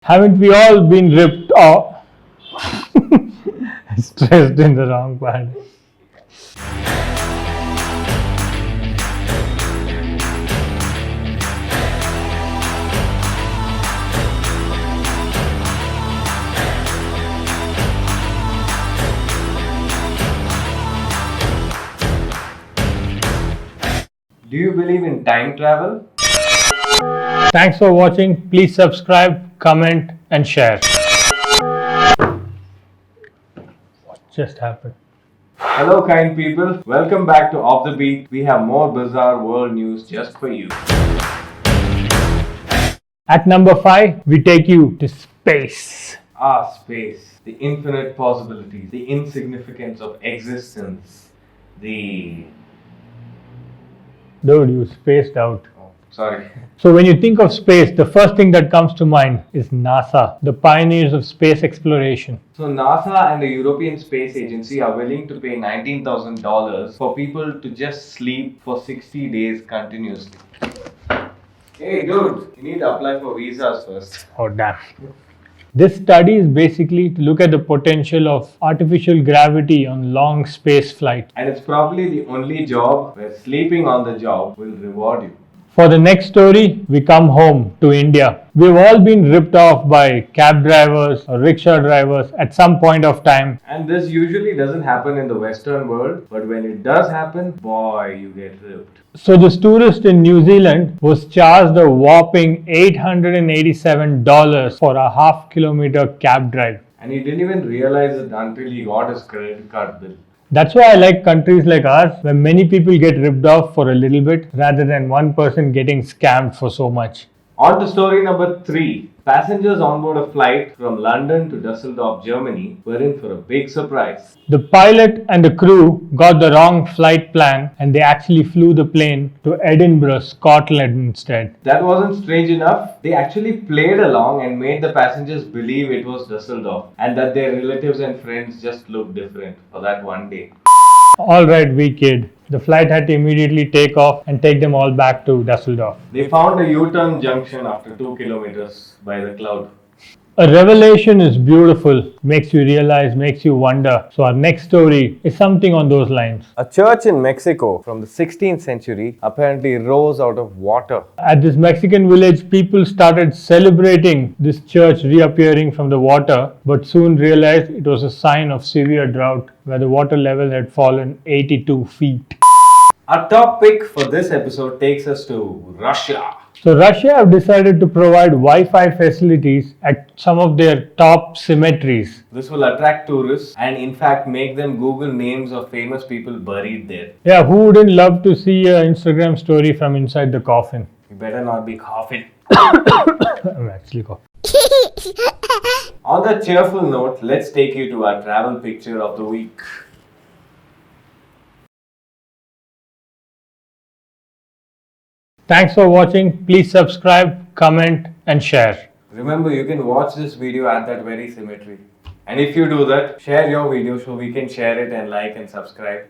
Haven't we all been ripped off? Stressed in the wrong part. Do you believe in time travel? Thanks for watching. Please subscribe, comment, and share. What just happened? Hello, kind people. Welcome back to Off the Beat. We have more bizarre world news just for you. At number 5, we take you to space. Space. The infinite possibilities, the insignificance of existence, the. Dude, you spaced out. Oh, sorry. So when you think of space, the first thing that comes to mind is NASA, the pioneers of space exploration. So, NASA and the European Space Agency are willing to pay $19,000 for people to just sleep for 60 days continuously. Hey, dude, you need to apply for visas first. Oh, damn. This study is basically to look at the potential of artificial gravity on long space flights. And it's probably the only job where sleeping on the job will reward you. For the next story, we come home to India. We've all been ripped off by cab drivers or rickshaw drivers at some point of time. And this usually doesn't happen in the Western world, but when it does happen, boy, you get ripped. So this tourist in New Zealand was charged a whopping $887 for a half-kilometer cab drive. And he didn't even realize it until he got his credit card bill. That's why I like countries like ours, where many people get ripped off for a little bit rather than one person getting scammed for so much. On to story number 3. Passengers on board a flight from London to Dusseldorf, Germany were in for a big surprise. The pilot and the crew got the wrong flight plan and they actually flew the plane to Edinburgh, Scotland instead. That wasn't strange enough. They actually played along and made the passengers believe it was Dusseldorf and that their relatives and friends just looked different for that one day. Alright, we kid. The flight had to immediately take off and take them all back to Dusseldorf. They found a U-turn junction after 2 kilometers by the cloud. A revelation is beautiful, makes you realize, makes you wonder. So our next story is something on those lines. A church in Mexico from the 16th century apparently rose out of water. At this Mexican village, people started celebrating this church reappearing from the water, but soon realized it was a sign of severe drought where the water level had fallen 82 feet. Our top pick for this episode takes us to Russia. So Russia have decided to provide Wi-Fi facilities at some of their top cemeteries. This will attract tourists and in fact make them Google names of famous people buried there. Yeah, who wouldn't love to see an Instagram story from inside the coffin? You better not be coughing. I'm actually coughing. On that cheerful note, let's take you to our travel picture of the week. Thanks for watching. Please subscribe, comment, and share. Remember, you can watch this video at that very cemetery. And if you do that, share your video so we can share it and like and subscribe.